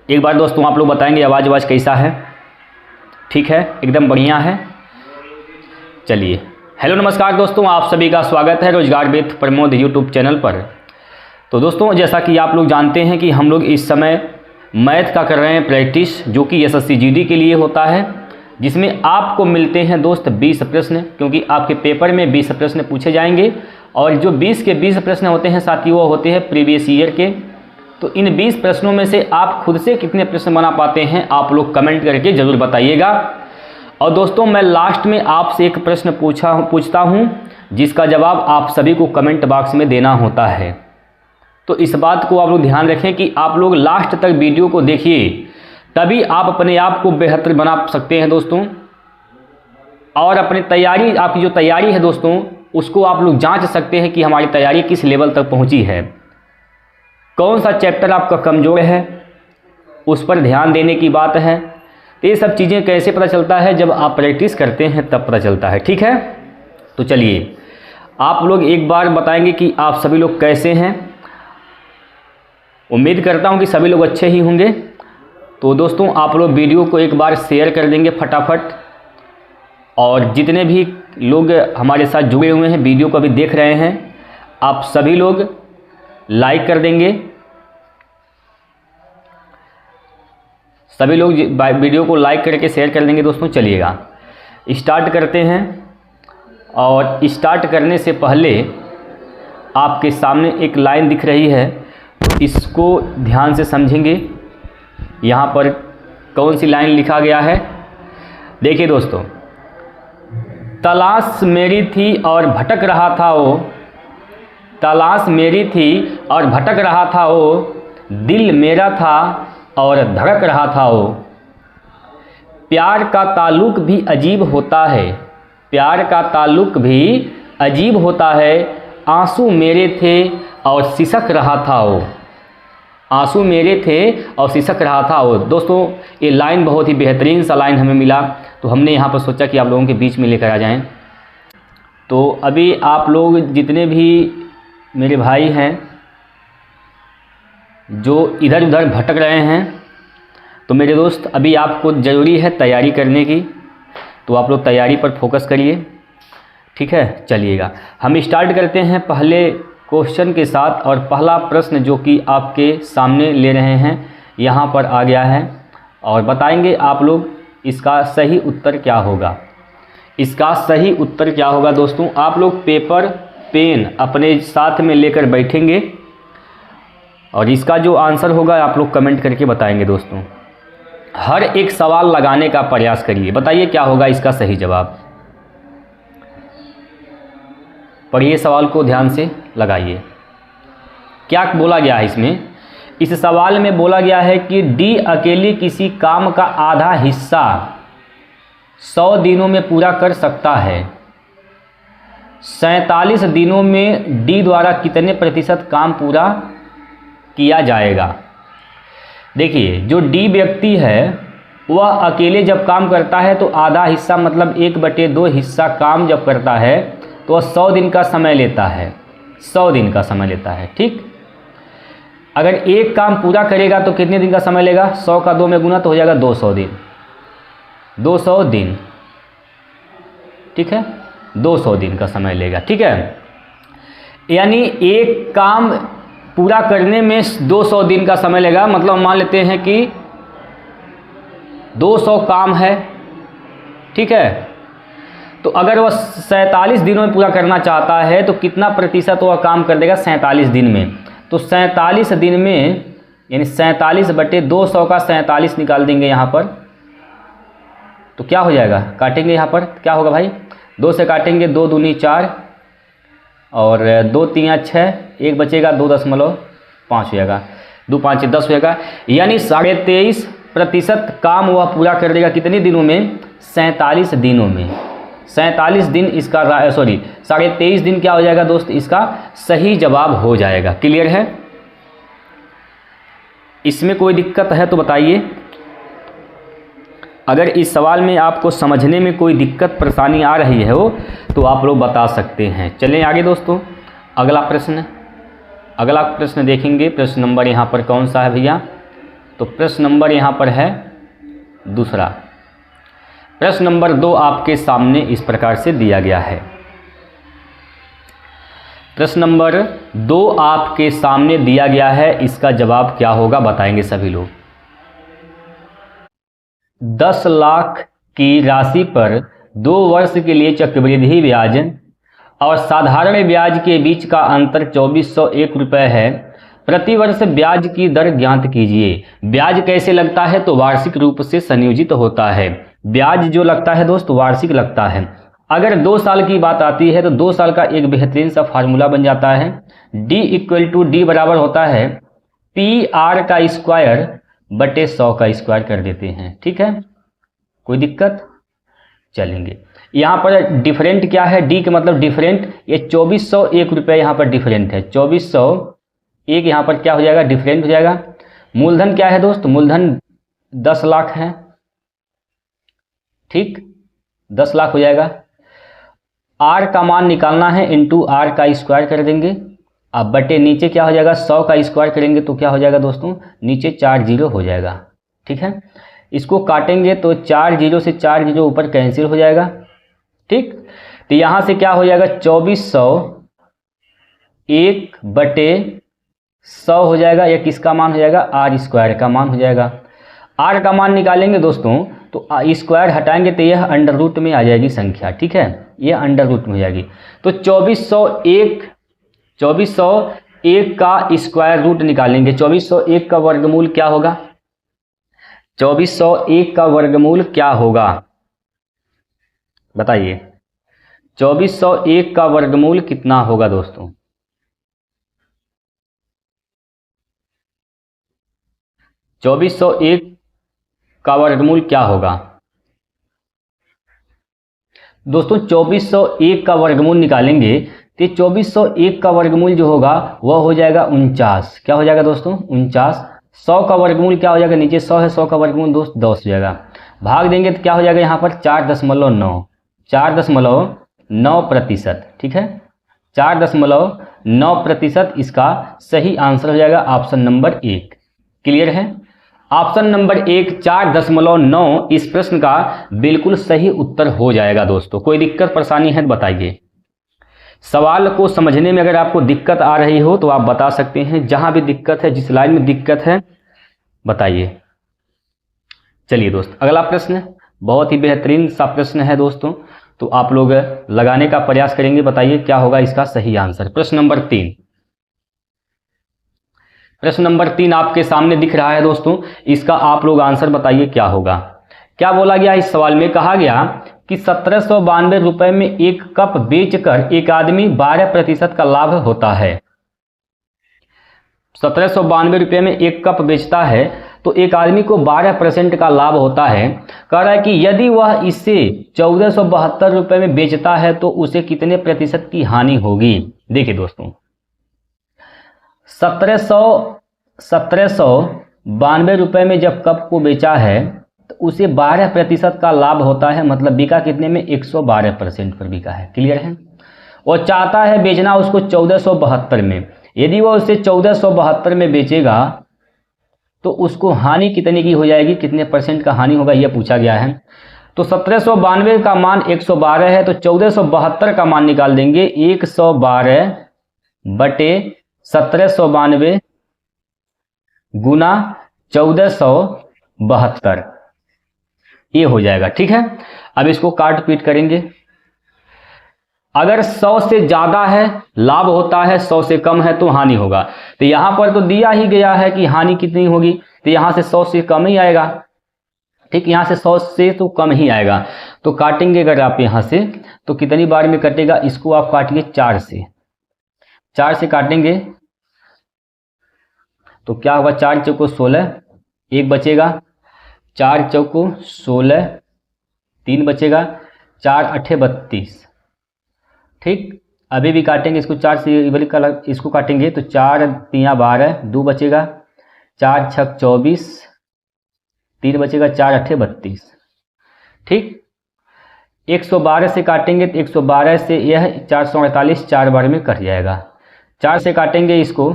एक बार दोस्तों आप लोग बताएंगे आवाज़ कैसा है? ठीक है, एकदम बढ़िया है। चलिए, हेलो नमस्कार दोस्तों, आप सभी का स्वागत है रोजगार विद प्रमोद यूट्यूब चैनल पर। तो दोस्तों, जैसा कि आप लोग जानते हैं कि हम लोग इस समय मैथ का कर रहे हैं प्रैक्टिस, जो कि एसएससी जीडी के लिए होता है, जिसमें आपको मिलते हैं दोस्त 20 प्रश्न, क्योंकि आपके पेपर में 20 प्रश्न पूछे जाएंगे। और जो 20 के 20 प्रश्न होते हैं साथियों, वो होते हैं प्रीवियस ईयर के। तो इन 20 प्रश्नों में से आप खुद से कितने प्रश्न बना पाते हैं, आप लोग कमेंट करके ज़रूर बताइएगा। और दोस्तों, मैं लास्ट में आपसे एक प्रश्न पूछता हूं, जिसका जवाब आप सभी को कमेंट बॉक्स में देना होता है। तो इस बात को आप लोग ध्यान रखें कि आप लोग लास्ट तक वीडियो को देखिए, तभी आप अपने आप को बेहतर बना सकते हैं दोस्तों। और अपनी तैयारी, आपकी जो तैयारी है दोस्तों, उसको आप लोग जांच सकते हैं कि हमारी तैयारी किस लेवल तक पहुंची है, कौन सा चैप्टर आपका कमज़ोर है, उस पर ध्यान देने की बात है। तो ये सब चीज़ें कैसे पता चलता है? जब आप प्रैक्टिस करते हैं तब पता चलता है। ठीक है, तो चलिए आप लोग एक बार बताएंगे कि आप सभी लोग कैसे हैं। उम्मीद करता हूं कि सभी लोग अच्छे ही होंगे। तो दोस्तों, आप लोग वीडियो को एक बार शेयर कर देंगे फटाफट, और जितने भी लोग हमारे साथ जुड़े हुए हैं, वीडियो को अभी देख रहे हैं, आप सभी लोग लाइक कर देंगे। सभी लोग वीडियो को लाइक करके शेयर कर देंगे दोस्तों। चलिएगा स्टार्ट करते हैं। और स्टार्ट करने से पहले आपके सामने एक लाइन दिख रही है, तो इसको ध्यान से समझेंगे। यहाँ पर कौन सी लाइन लिखा गया है? देखिए दोस्तों, तलाश मेरी थी और भटक रहा था वो, तलाश मेरी थी और भटक रहा था वो, दिल मेरा था और धड़क रहा था वो। प्यार का ताल्लुक भी अजीब होता है, प्यार का ताल्लुक भी अजीब होता है, आंसू मेरे थे और सिसक रहा था वो, आंसू मेरे थे और सिसक रहा था वो। दोस्तों, ये लाइन बहुत ही बेहतरीन सा लाइन हमें मिला, तो हमने यहाँ पर सोचा कि आप लोगों के बीच में लेकर आ जाएं। तो अभी आप लोग जितने भी मेरे भाई हैं जो इधर उधर भटक रहे हैं, तो मेरे दोस्त, अभी आपको ज़रूरी है तैयारी करने की, तो आप लोग तैयारी पर फोकस करिए। ठीक है, चलिएगा हम स्टार्ट करते हैं पहले क्वेश्चन के साथ। और पहला प्रश्न जो कि आपके सामने ले रहे हैं, यहाँ पर आ गया है, और बताएंगे आप लोग इसका सही उत्तर क्या होगा। इसका सही उत्तर क्या होगा दोस्तों? आप लोग पेपर पेन अपने साथ में लेकर बैठेंगे, और इसका जो आंसर होगा आप लोग कमेंट करके बताएंगे दोस्तों। हर एक सवाल लगाने का प्रयास करिए, बताइए क्या होगा इसका सही जवाब। पढ़िए सवाल को ध्यान से लगाइए। क्या बोला गया है इसमें? इस सवाल में बोला गया है कि डी अकेले किसी काम का आधा हिस्सा 100 दिनों में पूरा कर सकता है। 47 दिनों में डी द्वारा कितने प्रतिशत काम पूरा किया जाएगा? देखिए, जो डी व्यक्ति है वह अकेले जब काम करता है तो आधा हिस्सा, मतलब 1/2 हिस्सा काम जब करता है तो वह 100 दिन का समय लेता है, 100 दिन का समय लेता है। ठीक, अगर एक काम पूरा करेगा तो कितने दिन का समय लेगा? 100 का 2 में गुना तो हो जाएगा 200 दिन, 200 दिन। ठीक है, 200 दिन का समय लेगा। ठीक है, यानी एक काम पूरा करने में 200 दिन का समय लेगा। मतलब मान लेते हैं कि 200 काम है, ठीक है, तो अगर वह 47 दिनों में पूरा करना चाहता है तो कितना प्रतिशत वह काम कर देगा 47 दिन में? तो 47 दिन में, यानी 47/200 का 47 निकाल देंगे यहाँ पर, तो क्या हो जाएगा? काटेंगे यहाँ पर, क्या होगा भाई? 2 से काटेंगे, 2 दूनी 4 और 2 3 6, 1 बचेगा, 2.5 हो जाएगा, 2 5 10 हो जाएगा। यानी 23.5% काम वह पूरा कर देगा कितने दिनों में? 47 दिनों में। 47 दिन इसका 23.5 दिन क्या हो जाएगा दोस्त? इसका सही जवाब हो जाएगा। क्लियर है? इसमें कोई दिक्कत है तो बताइए। अगर इस सवाल में आपको समझने में कोई दिक्कत परेशानी आ रही है हो तो आप लोग बता सकते हैं। चलें आगे दोस्तों, अगला प्रश्न देखेंगे। प्रश्न नंबर यहाँ पर कौन सा है भैया? तो प्रश्न नंबर यहाँ पर है दूसरा। प्रश्न नंबर 2 आपके सामने इस प्रकार से दिया गया है। प्रश्न नंबर 2 आपके सामने दिया गया है, इसका जवाब क्या होगा बताएंगे सभी लोग। 10 लाख की राशि पर 2 वर्ष के लिए चक्रवृद्धि ब्याज और साधारण ब्याज के बीच का अंतर 2401 रुपये है। प्रतिवर्ष ब्याज की दर ज्ञात कीजिए। ब्याज कैसे लगता है तो वार्षिक रूप से संयोजित होता है। ब्याज जो लगता है दोस्त वार्षिक लगता है। अगर 2 साल की बात आती है तो 2 साल का एक बेहतरीन सा फार्मूला बन जाता है। D बराबर होता है PR का स्क्वायर बटे 100 का स्क्वायर कर देते हैं। ठीक है, कोई दिक्कत? चलेंगे। यहाँ पर डिफरेंट क्या है, डी का मतलब डिफरेंट, ये 2401 रुपये यहाँ पर डिफरेंट है। 2401 यहाँ पर क्या हो जाएगा, डिफरेंट हो जाएगा। मूलधन क्या है दोस्त, मूलधन 10 लाख है। ठीक, 10 लाख हो जाएगा। आर का मान निकालना है, इंटू आर का स्क्वायर कर देंगे। अब बटे नीचे क्या हो जाएगा, 100 का स्क्वायर करेंगे तो क्या हो जाएगा दोस्तों, नीचे 4 जीरो हो जाएगा। ठीक है, इसको काटेंगे तो 4 जीरो से 4 जीरो ऊपर कैंसिल हो जाएगा। ठीक, तो यहाँ से क्या हो जाएगा, 2401 बटे 100 हो जाएगा। यह किसका मान हो जाएगा, आर स्क्वायर का मान हो जाएगा। आर का मान निकालेंगे दोस्तों तो स्क्वायर हटाएंगे तो यह अंडर रूट में आ जाएगी संख्या। ठीक है, यह अंडर रूट में हो जाएगी। तो 2401 का स्क्वायर रूट निकालेंगे। 2401 का वर्गमूल क्या होगा, 2401 का वर्गमूल क्या होगा बताइए। 2401 का वर्गमूल कितना होगा दोस्तों, 2401 का वर्गमूल क्या होगा दोस्तों। 2401 का वर्गमूल निकालेंगे तो 2401 का वर्गमूल जो होगा वह हो जाएगा 49। क्या हो जाएगा दोस्तों, 49। 100 का वर्गमूल क्या हो जाएगा, नीचे 100 है, 100 का वर्गमूल दोस्त 10 हो जाएगा। भाग देंगे तो क्या हो जाएगा यहाँ पर 4.9%। ठीक है, 4.9% इसका सही आंसर हो जाएगा ऑप्शन नंबर 1। क्लियर है, ऑप्शन नंबर 1 4.9 इस प्रश्न का बिल्कुल सही उत्तर हो जाएगा दोस्तों। कोई दिक्कत परेशानी है तो बताइए। सवाल को समझने में अगर आपको दिक्कत आ रही हो तो आप बता सकते हैं, जहां भी दिक्कत है, जिस लाइन में दिक्कत है बताइए। चलिए दोस्त, अगला प्रश्न बहुत ही बेहतरीन सा प्रश्न है दोस्तों, तो आप लोग लगाने का प्रयास करेंगे। बताइए क्या होगा इसका सही आंसर। प्रश्न नंबर 3, प्रश्न नंबर 3 आपके सामने दिख रहा है दोस्तों, इसका आप लोग आंसर बताइए क्या होगा। क्या बोला गया इस सवाल में, कहा गया कि 1792 रुपए में एक कप बेचकर एक आदमी 12% का लाभ होता है। 1792 रुपये में एक कप बेचता है तो एक आदमी को 12% का लाभ होता है। कह रहा है कि यदि वह इसे 1472 रुपये में बेचता है तो उसे कितने प्रतिशत की हानि होगी। देखिए दोस्तों, 1792 रुपये में जब कप को बेचा है तो उसे 12% का लाभ होता है, मतलब बिका कितने में, 112% पर बिका है। क्लियर है, वो चाहता है बेचना उसको 1472 में। यदि वो उसे 1472 में बेचेगा तो उसको हानि कितने की हो जाएगी, कितने परसेंट का हानि होगा, यह पूछा गया है। तो 1792 का मान 112 है तो 1472 का मान निकाल देंगे। 112 बटे 1792 गुना 1472 ये हो जाएगा। ठीक है, अब इसको काट पीट करेंगे। अगर 100 से ज़्यादा है लाभ होता है, 100 से कम है तो हानि होगा। तो यहाँ पर तो दिया ही गया है कि हानि कितनी होगी, तो यहाँ से 100 से कम ही आएगा। ठीक, यहाँ से 100 से तो कम ही आएगा। तो काटेंगे अगर आप यहाँ से तो कितनी बार में कटेगा, इसको आप काटिए 4 से। 4 से काटेंगे तो क्या होगा, 4 चौको 16, 1 बचेगा, 4 चौको 16, 3 बचेगा, 4 अट्ठे 32। ठीक, अभी भी काटेंगे इसको 4 से, इसको काटेंगे तो 4 तिया 12, 2 बचेगा, 4 छक 24, 3 बचेगा, 4 अट्ठे 32। ठीक, 112 से काटेंगे तो 112 से यह 448 4 बार में कट जाएगा। 4 से काटेंगे इसको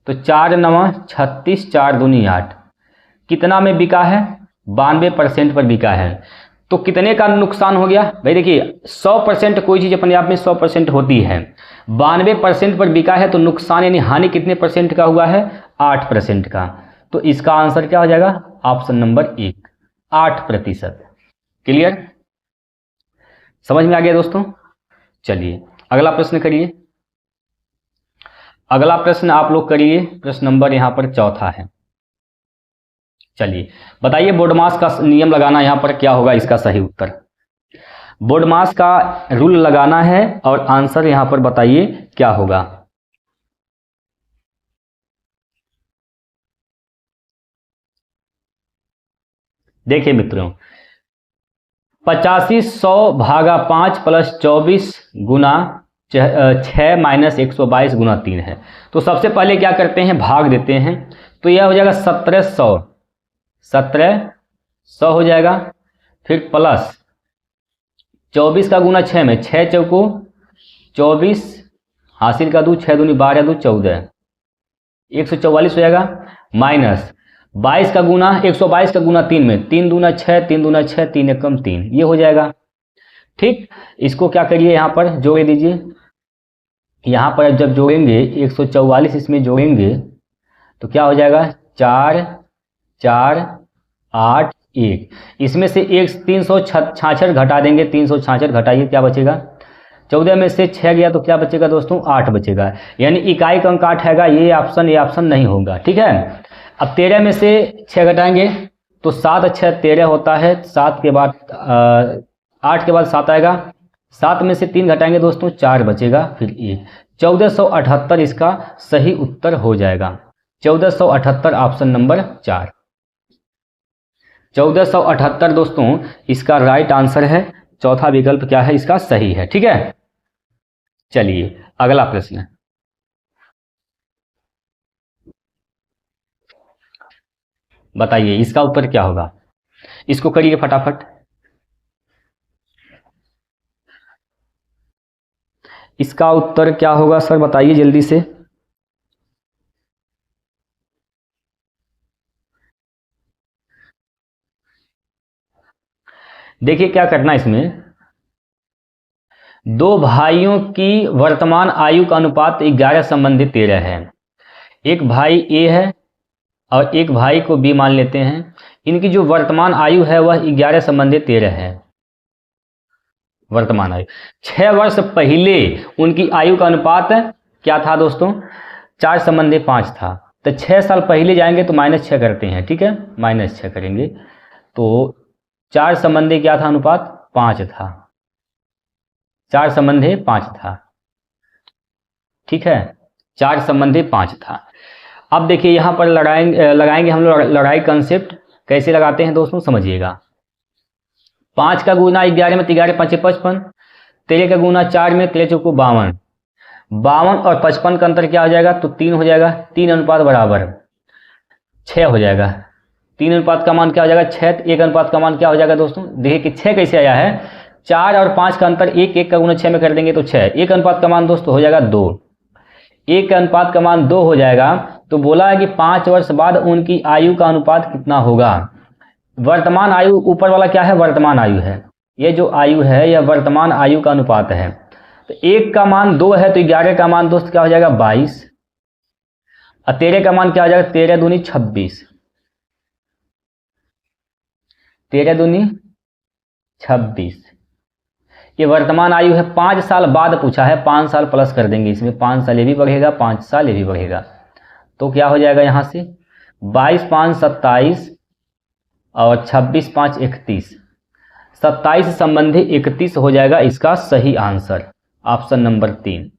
तो 4 9 36, 4 दूनी 8, कितना में बिका है? 92% पर बिका है। तो कितने का नुकसान हो गया भाई? देखिए 100% कोई चीज़ अपने आप में 100% होती है, 92% पर बिका है तो नुकसान यानी हानि कितने परसेंट का हुआ है? 8% का। तो इसका आंसर क्या हो जाएगा? Option number 1, 8%। क्लियर? समझ में आ गया दोस्तों? चलिए अगला प्रश्न करिए। अगला प्रश्न आप लोग करिए, प्रश्न नंबर यहाँ पर चौथा है। चलिए बताइए बोडमास का नियम लगाना यहाँ पर क्या होगा इसका सही उत्तर? बोडमास का रूल लगाना है और आंसर यहाँ पर बताइए क्या होगा। देखिए मित्रों, 85/100/5 प्लस 24 गुना 6 माइनस 122 गुना 3 है। तो सबसे पहले क्या करते हैं? भाग देते हैं। तो यह हो जाएगा 1700 हो जाएगा। फिर प्लस 24 का गुना 6 में 6 चौको 24, हासिल का 2, 6 दूनी 12, 2 14, 144 हो जाएगा। माइनस 22 का गुना 122 का गुना 3 में 3 दूना 6, 3 दूना 6, 3 एकम 3, ये हो जाएगा। ठीक, इसको क्या करिए यहाँ पर जोड़ दीजिए। यहाँ पर जब जोड़ेंगे 144 इसमें जोड़ेंगे तो क्या हो जाएगा? 4 4 8 1, इसमें से 366 घटा देंगे। 366 घटाइए, क्या बचेगा? 14 में से 6 गया तो क्या बचेगा दोस्तों? 8 बचेगा। यानी इकाई का अंक 8 हैगा। ये ऑप्शन नहीं होगा। ठीक है। अब 13 में से 6 घटाएंगे तो 7 6 13 होता है। 7 के बाद 8 के बाद 7 आएगा। 7 में से 3 घटाएंगे दोस्तों, 4 बचेगा। फिर ये 1478 इसका सही उत्तर हो जाएगा। 1478 ऑप्शन नंबर 4, 1478 दोस्तों इसका राइट आंसर है। चौथा विकल्प क्या है इसका? सही है। ठीक है। चलिए अगला प्रश्न, बताइए इसका उत्तर क्या होगा? इसको करिए फटाफट। इसका उत्तर क्या होगा सर? बताइए जल्दी से। देखिए क्या करना इसमें, दो भाइयों की वर्तमान आयु का अनुपात 11 संबंधित 13 है। एक भाई ए है और एक भाई को बी मान लेते हैं। इनकी जो वर्तमान आयु है वह 11 संबंधित 13 है। वर्तमान आयु 6 वर्ष पहले उनकी आयु का अनुपात क्या था दोस्तों? 4 संबंधी 5 था। तो 6 साल पहले जाएंगे तो -6 करते हैं। ठीक है, -6 करेंगे तो 4 संबंधी क्या था अनुपात? 5 था। 4 संबंधी 5 था। ठीक है, 4 संबंधी 5 था। अब देखिए यहाँ पर लगाएंगे हम लोग लड़ाई कंसेप्ट। कैसे लगाते हैं दोस्तों समझिएगा। 5 का गुना 11 में 11 5 55, 13 का गुना 4 में 13 चौको 52, 52 और 55 का अंतर क्या हो जाएगा? तो 3 हो जाएगा। 3 अनुपात बराबर 6 हो जाएगा। 3 अनुपात का मान क्या हो जाएगा? 6। 1 अनुपात का मान क्या हो जाएगा दोस्तों? देखिए कि 6 कैसे आया है। 4 और 5 का अंतर 1, 1 का गुना 6 में कर देंगे तो 6। 1 अनुपात का मान दोस्तों हो जाएगा 2। 1 का अनुपात का मान 2 हो जाएगा। तो बोला है कि 5 वर्ष बाद उनकी आयु का अनुपात कितना होगा? वर्तमान आयु, ऊपर वाला क्या है? वर्तमान आयु है। ये जो आयु है यह वर्तमान आयु का अनुपात है। तो 1 का मान 2 है तो 11 का मान दोस्त क्या हो जाएगा? 22। और 13 का मान क्या हो जाएगा? 13 दूनी 26, 13 दूनी 26। ये वर्तमान आयु है। 5 साल बाद पूछा है, 5 साल प्लस कर देंगे इसमें। 5 साल ये भी बढ़ेगा, 5 साल ये भी बढ़ेगा। तो क्या हो जाएगा यहाँ से? 22 5 27 और 26 5 31, 27 संबंधी 31 हो जाएगा इसका सही आंसर। ऑप्शन नंबर 3,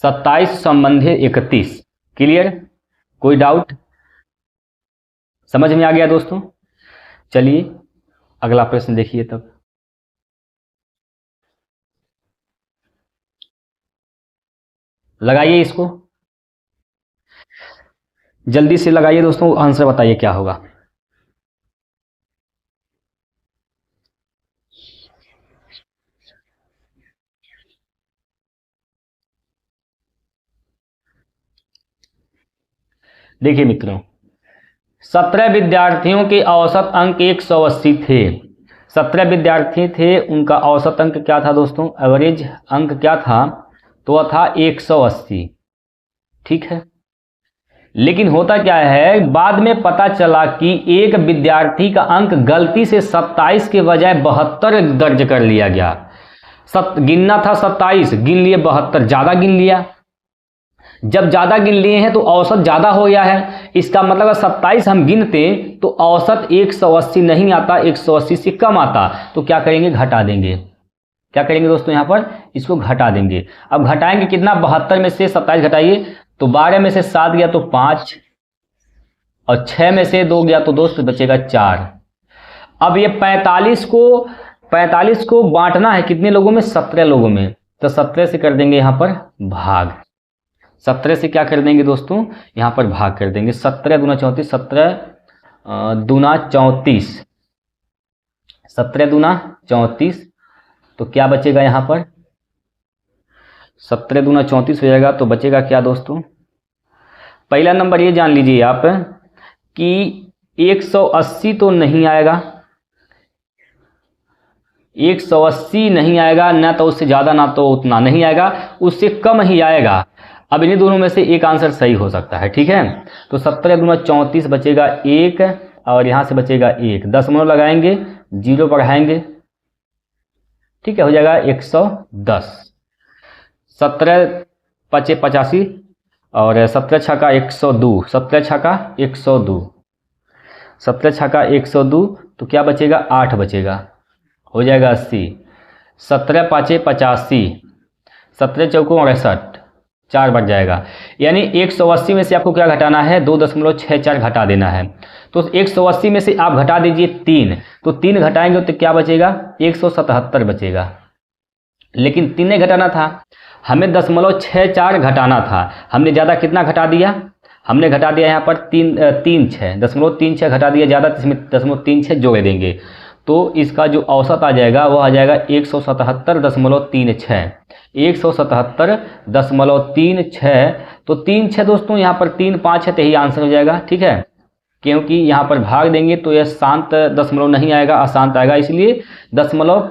27 संबंधी 31। क्लियर? कोई डाउट? समझ में आ गया दोस्तों? चलिए अगला प्रश्न देखिए तब। लगाइए इसको, जल्दी से लगाइए दोस्तों, आंसर बताइए क्या होगा। देखिए मित्रों, 17 विद्यार्थियों के औसत अंक 180 थे। 17 विद्यार्थी थे, उनका औसत अंक क्या था दोस्तों, एवरेज अंक क्या था, तो वह था 180। ठीक है, लेकिन होता क्या है, बाद में पता चला कि एक विद्यार्थी का अंक गलती से 27 के बजाय 72 दर्ज कर लिया गया। गिनना था 27, गिन लिए 72, ज़्यादा गिन लिया। जब ज़्यादा गिन लिए हैं तो औसत ज़्यादा हो गया है। इसका मतलब अगर 27 हम गिनते तो औसत 180 नहीं आता, 180 से कम आता। तो क्या करेंगे, घटा देंगे। क्या करेंगे दोस्तों, यहाँ पर इसको घटा देंगे। अब घटाएंगे कितना, 72 में से 27 घटाइए तो 12 में से 7 गया तो 5, और 6 में से 2 गया तो दोस्त बचेगा 4। अब ये 45 को बांटना है कितने लोगों में, 17 लोगों में। तो 17 से कर देंगे यहाँ पर भाग। 17 से क्या कर देंगे दोस्तों, यहाँ पर भाग कर देंगे। 17 दूना 34, 17 दूना 34, 17 दूना 34, तो क्या बचेगा यहाँ पर, 17 दूना 34 हो जाएगा। तो बचेगा क्या दोस्तों, पहला नंबर ये जान लीजिए आप कि 180 तो नहीं आएगा, 180 नहीं आएगा, ना तो उससे ज़्यादा ना तो उतना नहीं आएगा, उससे कम ही आएगा। अब इन्हीं दोनों में से एक आंसर सही हो सकता है। ठीक है, तो 17 दूना 34 बचेगा 1, और यहाँ से बचेगा 1, दशमलव लगाएंगे, 0 बढ़ाएंगे, ठीक है, हो जाएगा 110। 17 पचे 85, और 17 छक्का 102, 17 छक्का 102, 17 छक्का 102, तो क्या बचेगा, 8 बचेगा, हो जाएगा 80। 17 पाँचे 85, 17 चौकों 68, 4 बच जाएगा। यानी 180 में से आपको क्या घटाना है, 2.64 घटा देना है। तो 180 में से आप घटा दीजिए 3, तो 3 घटाएंगे तो क्या बचेगा, 177 बचेगा। लेकिन 3 नहीं घटाना था, हमें 0.64 घटाना था। हमने ज़्यादा कितना घटा दिया, हमने घटा दिया यहाँ पर 0.36 घटा दिया ज़्यादा, इसमें 0.36 जोड़ देंगे तो इसका जो औसत आ जाएगा वो आ जाएगा 177.36, 177.36। तो 3-6 दोस्तों, यहाँ पर 3-5 है तो यही आंसर हो जाएगा। ठीक है, क्योंकि यहाँ पर भाग देंगे तो यह शांत दशमलव नहीं आएगा, अशांत आएगा, इसलिए दशमलव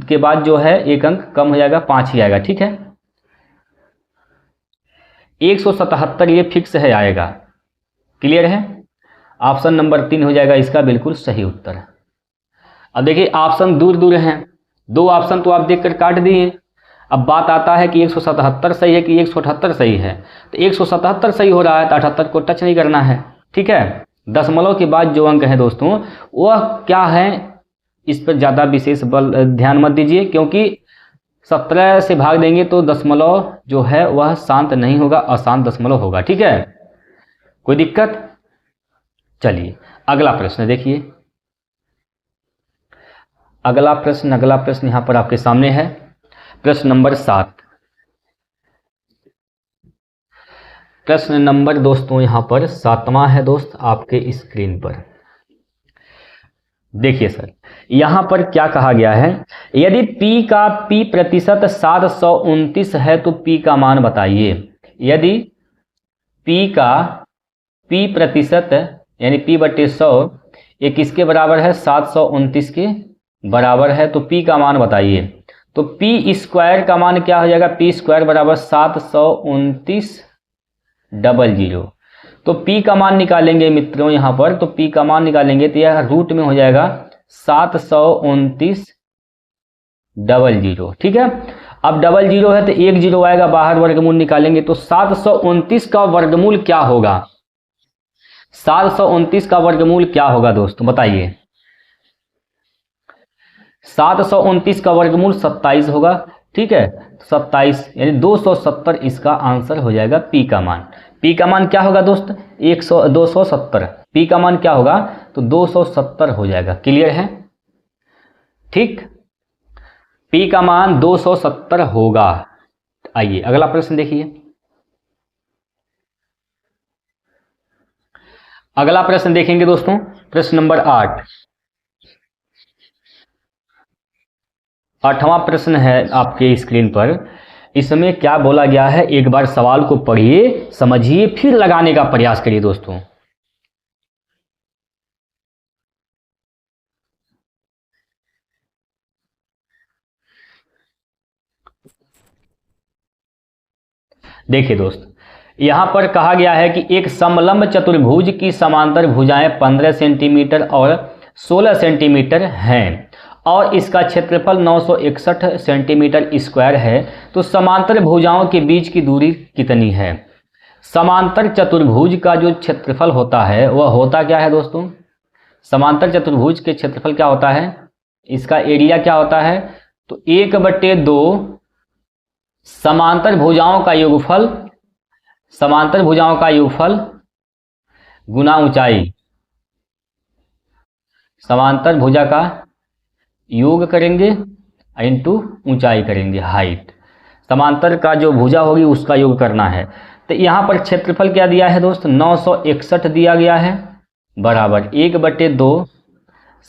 के बाद जो है एक अंक कम हो जाएगा, 5 ही आएगा। ठीक है, 177 ये फिक्स है आएगा। क्लियर है, ऑप्शन नंबर 3 हो जाएगा इसका बिल्कुल सही उत्तर। अब देखिए ऑप्शन दूर दूर हैं, 2 ऑप्शन तो आप देखकर काट दिए। अब बात आता है कि 177 सही है कि 178 सही है। तो 177 सही हो रहा है तो 78 को टच नहीं करना है। ठीक है, दशमलव के बाद जो अंक है दोस्तों वह क्या है, इस पर ज़्यादा विशेष बल ध्यान मत दीजिए, क्योंकि 17 से भाग देंगे तो दशमलव जो है वह शांत नहीं होगा, अशांत दशमलव होगा। ठीक है, कोई दिक्कत। चलिए अगला प्रश्न देखिए, अगला प्रश्न यहाँ पर आपके सामने है, प्रश्न नंबर 7। प्रश्न नंबर दोस्तों यहाँ पर 7वां है दोस्त आपके स्क्रीन पर। देखिए सर, यहाँ पर क्या कहा गया है, यदि p का p प्रतिशत 729 है तो p का मान बताइए। यदि p का p प्रतिशत यानी p/100 ये किसके बराबर है, 729 के बराबर है, तो p का मान बताइए। तो p स्क्वायर का मान क्या हो जाएगा, p स्क्वायर बराबर 729 तो p का मान निकालेंगे मित्रों यहाँ पर, तो p का मान निकालेंगे तो यह रूट में हो जाएगा 729 00। ठीक है, अब 00 है तो 1 0 आएगा, बाहर वर्गमूल निकालेंगे तो 729 का वर्गमूल क्या होगा, 729 का वर्गमूल क्या होगा दोस्तों बताइए। 729 का वर्गमूल 27 होगा। ठीक है, 27 यानी 270 इसका आंसर हो जाएगा p का मान। p का मान क्या होगा दोस्त, 270, p का मान क्या होगा तो 270 हो जाएगा। क्लियर है, ठीक, p का मान 270 होगा। आइए अगला प्रश्न देखिए, अगला प्रश्न देखेंगे दोस्तों, प्रश्न नंबर 8। 8वां प्रश्न है आपके स्क्रीन पर। इसमें क्या बोला गया है, एक बार सवाल को पढ़िए, समझिए, फिर लगाने का प्रयास करिए दोस्तों। देखिए दोस्त, यहाँ पर कहा गया है कि एक समलंब चतुर्भुज की समांतर भुजाएं 15 सेंटीमीटर और 16 सेंटीमीटर हैं और इसका क्षेत्रफल 961 सेंटीमीटर स्क्वायर है, तो समांतर भुजाओं के बीच की दूरी कितनी है? समांतर चतुर्भुज का जो क्षेत्रफल होता है वह होता क्या है दोस्तों? समांतर चतुर्भुज के क्षेत्रफल क्या होता है, इसका एरिया क्या होता है? तो 1/2 समांतर भुजाओं का योगफल, समांतर भुजाओं का योगफल गुना ऊंचाई, समांतर भुजा का योग करेंगे इंटू ऊंचाई करेंगे, हाइट। समांतर का जो भुजा होगी उसका योग करना है। तो यहाँ पर क्षेत्रफल क्या दिया है दोस्त? 961 दिया गया है, बराबर 1/2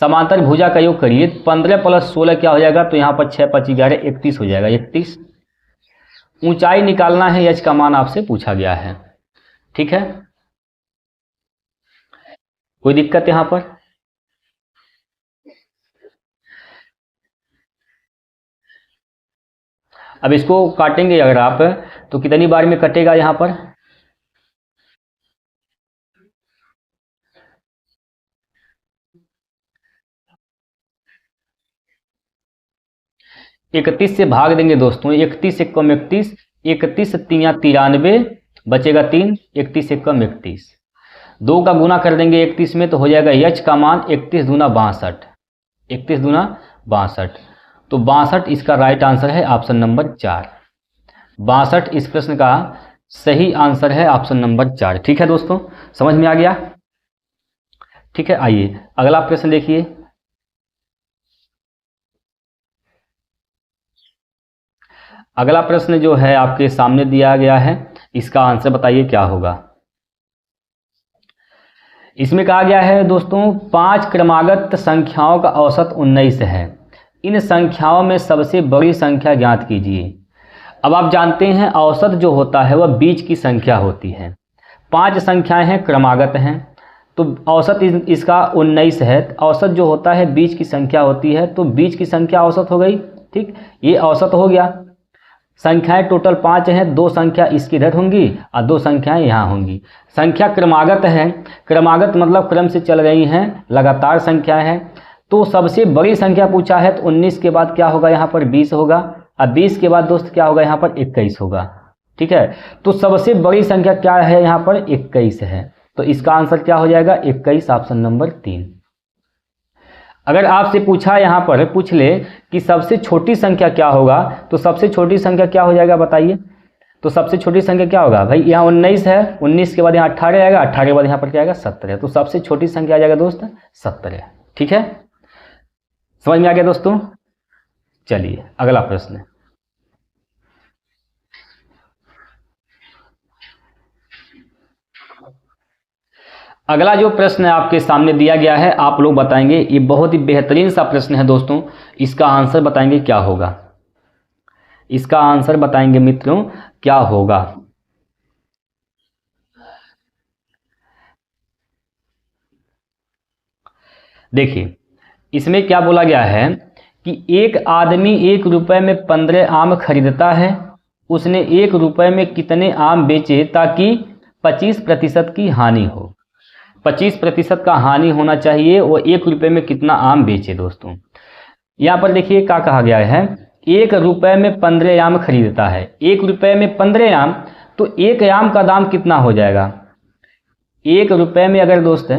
समांतर भुजा का योग करिए, 15 + 16 क्या हो जाएगा? तो यहाँ पर 6 × 5 = 11, 31 हो जाएगा, 31। ऊंचाई निकालना है, एच का मान आपसे पूछा गया है, ठीक है। कोई दिक्कत यहाँ पर? अब इसको काटेंगे अगर आप तो कितनी बार में कटेगा यहाँ पर? इकतीस से भाग देंगे दोस्तों, 31 × 31, 31 × 3 = 93, बचेगा 3, 31 × 1 = 31। 2 का गुना कर देंगे 31 में तो हो जाएगा एच का मान 31 दूना 62, 31 दूना 62। तो 62 इसका राइट आंसर है, ऑप्शन नंबर 4। 62 इस प्रश्न का सही आंसर है, ऑप्शन नंबर 4। ठीक है दोस्तों, समझ में आ गया? ठीक है, आइए अगला प्रश्न देखिए। अगला प्रश्न जो है आपके सामने दिया गया है, इसका आंसर बताइए क्या होगा। इसमें कहा गया है दोस्तों 5 क्रमागत संख्याओं का औसत 19 है, इन संख्याओं में सबसे बड़ी संख्या ज्ञात कीजिए। अब आप जानते हैं औसत जो होता है वह बीच की संख्या होती है। 5 संख्याएं हैं, क्रमागत हैं, तो औसत इसका 19 है। औसत जो होता है बीच की संख्या होती है, तो बीच की संख्या औसत हो गई। ठीक, ये औसत हो गया। संख्याएं टोटल 5 हैं, 2 संख्या इसकी इधर होंगी और 2 संख्याएं यहाँ होंगी। संख्या क्रमागत है, क्रमागत मतलब क्रम से चल रही हैं, लगातार संख्याएं हैं। तो सबसे बड़ी संख्या पूछा है, तो 19 के बाद क्या होगा यहाँ पर? 20 होगा, और 20 के बाद दोस्त क्या होगा यहाँ पर? 21 होगा। ठीक है, तो सबसे बड़ी संख्या क्या है यहाँ पर? 21 है। तो इसका आंसर क्या हो जाएगा? 21, ऑप्शन नंबर 3। अगर आपसे पूछा यहाँ पर पूछ ले कि सबसे छोटी संख्या क्या होगा, तो सबसे छोटी संख्या क्या हो जाएगा बताइए? तो सबसे छोटी संख्या क्या होगा भाई? यहाँ 19 है, 19 के बाद यहाँ 18 आएगा, 18 के बाद यहाँ पर क्या आएगा? 17। तो सबसे छोटी संख्या आ जाएगा दोस्त 17। ठीक है, समझ में आ गया दोस्तों? चलिए अगला प्रश्न। अगला जो प्रश्न आपके सामने दिया गया है, आप लोग बताएंगे, ये बहुत ही बेहतरीन सा प्रश्न है दोस्तों। इसका आंसर बताएंगे क्या होगा? इसका आंसर बताएंगे मित्रों क्या होगा। देखिए इसमें क्या बोला गया है कि एक आदमी 1 रुपए में 15 आम खरीदता है, उसने 1 रुपए में कितने आम बेचे ताकि 25% की हानि हो? 25% का हानि होना चाहिए, वो 1 रुपए में कितना आम बेचे दोस्तों। यहाँ पर देखिए क्या कहा गया है, 1 रुपए में 15 आम खरीदता है। 1 रुपए में 15 आम, तो 1 आम का दाम कितना हो जाएगा? 1 रुपए में अगर दोस्त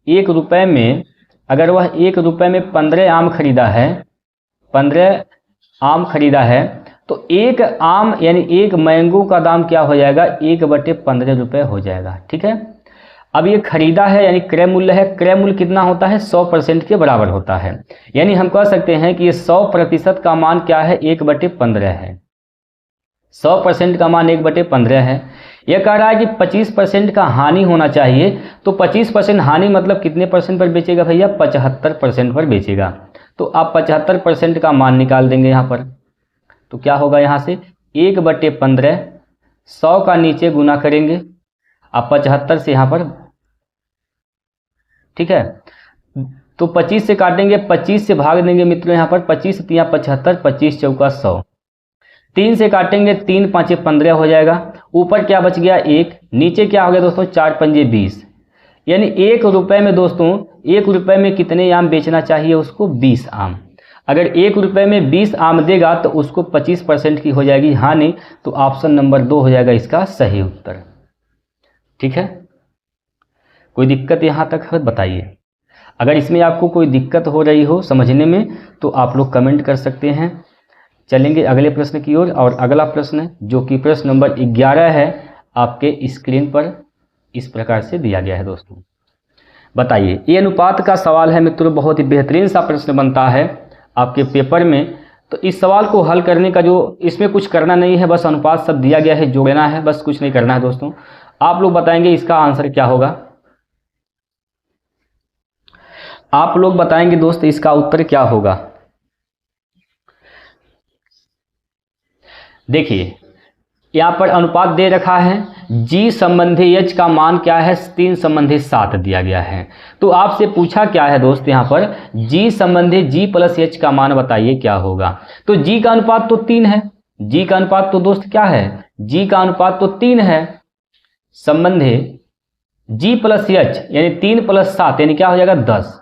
1 रुपए में अगर वह 1 रुपए में 15 आम खरीदा है, 15 आम खरीदा है, तो 1 आम यानी 1 मैंगो का दाम क्या हो जाएगा? 1/15 रुपये हो जाएगा। ठीक है, अब ये खरीदा है यानी क्रय मूल्य है। क्रय मूल्य कितना होता है? 100% के बराबर होता है। यानी हम कह सकते हैं कि ये 100% का मान क्या है? 1/15 है। 100% का मान 1/15 है। यह कह रहा है कि 25% का हानि होना चाहिए, तो 25% हानि मतलब कितने परसेंट पर बेचेगा भैया? 75% पर बेचेगा। तो आप 75% का मान निकाल देंगे यहाँ पर, तो क्या होगा यहाँ से? 1/15, 100 का नीचे गुना करेंगे, आप 75 से यहाँ पर, ठीक है, तो 25 से काटेंगे, 25 से भाग देंगे मित्रों यहाँ पर, 25 × 3 = 75, 25 × 4 = 100। 3 से काटेंगे 3 5 15 हो जाएगा। ऊपर क्या बच गया 1, नीचे क्या हो गया दोस्तों 4 पंजे 20, यानी 1 रुपये में दोस्तों 1 रुपये में कितने आम बेचना चाहिए उसको 20 आम। अगर 1 रुपये में 20 आम देगा तो उसको 25% की हो जाएगी हानि। तो ऑप्शन नंबर 2 हो जाएगा इसका सही उत्तर। ठीक है, कोई दिक्कत यहाँ तक है बताइए। अगर इसमें आपको कोई दिक्कत हो रही हो समझने में तो आप लोग कमेंट कर सकते हैं। चलेंगे अगले प्रश्न की ओर। और अगला प्रश्न जो कि प्रश्न नंबर 11 है, आपके स्क्रीन पर इस प्रकार से दिया गया है दोस्तों। बताइए, ये अनुपात का सवाल है मित्रों, बहुत ही बेहतरीन सा प्रश्न बनता है आपके पेपर में। तो इस सवाल को हल करने का जो इसमें कुछ करना नहीं है, बस अनुपात सब दिया गया है, जोड़ना है, बस कुछ नहीं करना है दोस्तों। आप लोग बताएंगे इसका आंसर क्या होगा। आप लोग बताएंगे दोस्त इसका उत्तर क्या होगा। देखिए यहाँ पर अनुपात दे रखा है, g संबंधी h का मान क्या है 3 संबंधी 7 दिया गया है। तो आपसे पूछा क्या है दोस्त, यहाँ पर g संबंधी g प्लस h का मान बताइए क्या होगा। तो g का अनुपात तो 3 है, g का अनुपात तो दोस्त क्या है, g का अनुपात तो 3 है, संबंधी g प्लस h यानी 3 प्लस 7 यानी क्या हो जाएगा 10,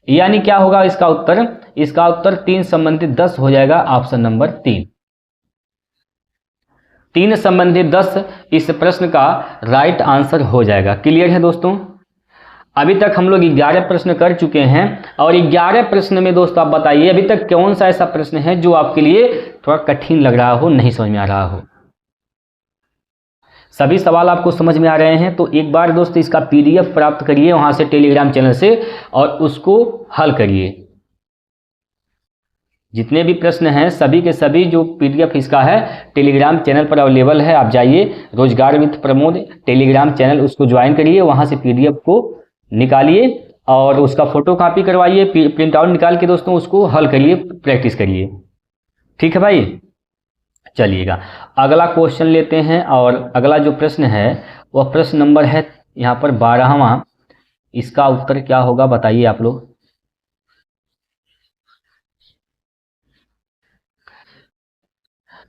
यानी क्या होगा इसका उत्तर, इसका उत्तर 3 संबंधी 10 हो जाएगा, ऑप्शन नंबर 3। 3 संबंधी 10 इस प्रश्न का राइट आंसर हो जाएगा। क्लियर है दोस्तों। अभी तक हम लोग 11 प्रश्न कर चुके हैं और 11 प्रश्न में दोस्तों आप बताइए अभी तक कौन सा ऐसा प्रश्न है जो आपके लिए थोड़ा कठिन लग रहा हो, नहीं समझ में आ रहा हो। सभी सवाल आपको समझ में आ रहे हैं तो एक बार दोस्तों इसका PDF प्राप्त करिए वहां से टेलीग्राम चैनल से और उसको हल करिए। जितने भी प्रश्न हैं सभी के सभी जो PDF इसका है टेलीग्राम चैनल पर अवेलेबल है। आप जाइए रोजगार विद प्रमोद टेलीग्राम चैनल, उसको ज्वाइन करिए, वहां से PDF को निकालिए और उसका फोटो कॉपी करवाइए, प्रिंट आउट निकाल के दोस्तों उसको हल करिए, प्रैक्टिस करिए। ठीक है भाई, चलिएगा अगला क्वेश्चन लेते हैं। और अगला जो प्रश्न है वह प्रश्न नंबर है यहाँ पर 12वां। इसका उत्तर क्या होगा बताइए आप लोग।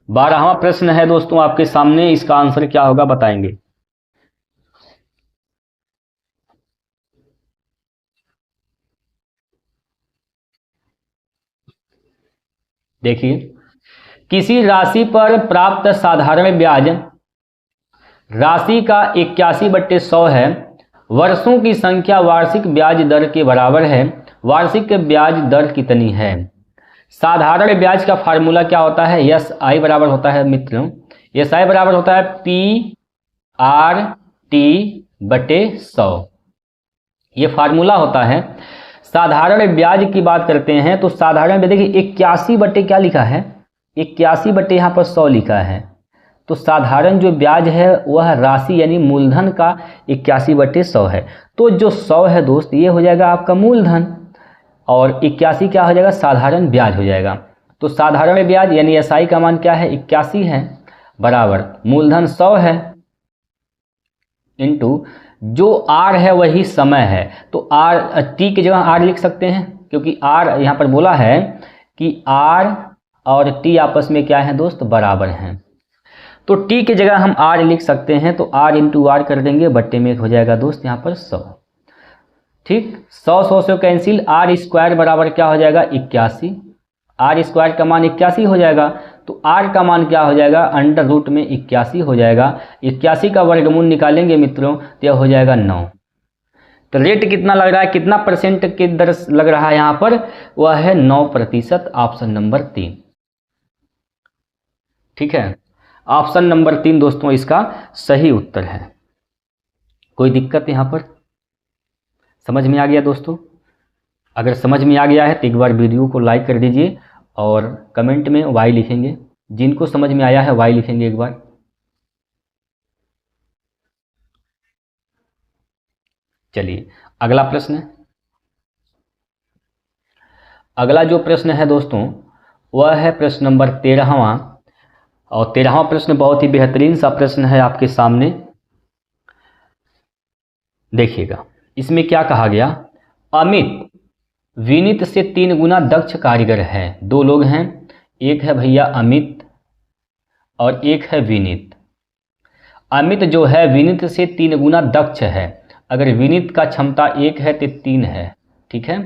12वां प्रश्न है दोस्तों आपके सामने, इसका आंसर क्या होगा बताएंगे। देखिए, किसी राशि पर प्राप्त साधारण ब्याज राशि का 81/100 है, वर्षों की संख्या वार्षिक ब्याज दर के बराबर है, वार्षिक ब्याज दर कितनी है। साधारण ब्याज का फार्मूला क्या होता है, SI बराबर होता है मित्रों, SI बराबर होता है PRT/100, ये फार्मूला होता है। साधारण ब्याज की बात करते हैं तो साधारण ब्याज देखिए 81 बटे क्या लिखा है, 81 बटे यहाँ पर 100 लिखा है। तो साधारण जो ब्याज है वह राशि यानी मूलधन का 81/100 है। तो जो 100 है दोस्त ये हो जाएगा आपका मूलधन और 81 क्या हो जाएगा साधारण ब्याज हो जाएगा। तो साधारण ब्याज यानी SI का मान क्या है 81 है, बराबर मूलधन 100 है, इंटू जो R है वही समय है। तो T की जगह R लिख सकते हैं क्योंकि R यहाँ पर बोला है कि R और T आपस में क्या है दोस्त बराबर हैं। तो T की जगह हम R लिख सकते हैं, तो R इंटू R कर देंगे, बट्टे में हो जाएगा दोस्त यहाँ पर 100। ठीक, 100 से कैंसिल, R स्क्वायर बराबर क्या हो जाएगा 81, R स्क्वायर का मान 81 हो जाएगा। तो R का मान क्या हो जाएगा अंडर रूट में 81 हो जाएगा। 81 का वर्गमूल निकालेंगे मित्रों तो यह हो जाएगा 9। तो रेट कितना लग रहा है, कितना परसेंट की दर लग रहा है यहाँ पर, वह है 9%, ऑप्शन नंबर 3। ठीक है, ऑप्शन नंबर 3 दोस्तों इसका सही उत्तर है। कोई दिक्कत यहाँ पर, समझ में आ गया दोस्तों। अगर समझ में आ गया है तो एक बार वीडियो को लाइक कर दीजिए और कमेंट में Y लिखेंगे, जिनको समझ में आया है Y लिखेंगे एक बार। चलिए अगला प्रश्न, अगला जो प्रश्न है दोस्तों वह है प्रश्न नंबर 13वां। और 13वां प्रश्न बहुत ही बेहतरीन सा प्रश्न है आपके सामने। देखिएगा इसमें क्या कहा गया, अमित विनीत से 3 गुना दक्ष कारीगर है। 2 लोग हैं, एक है भैया अमित और एक है विनीत। अमित जो है विनीत से 3 गुना दक्ष है। अगर विनीत का क्षमता 1 है तो 3 है, ठीक है।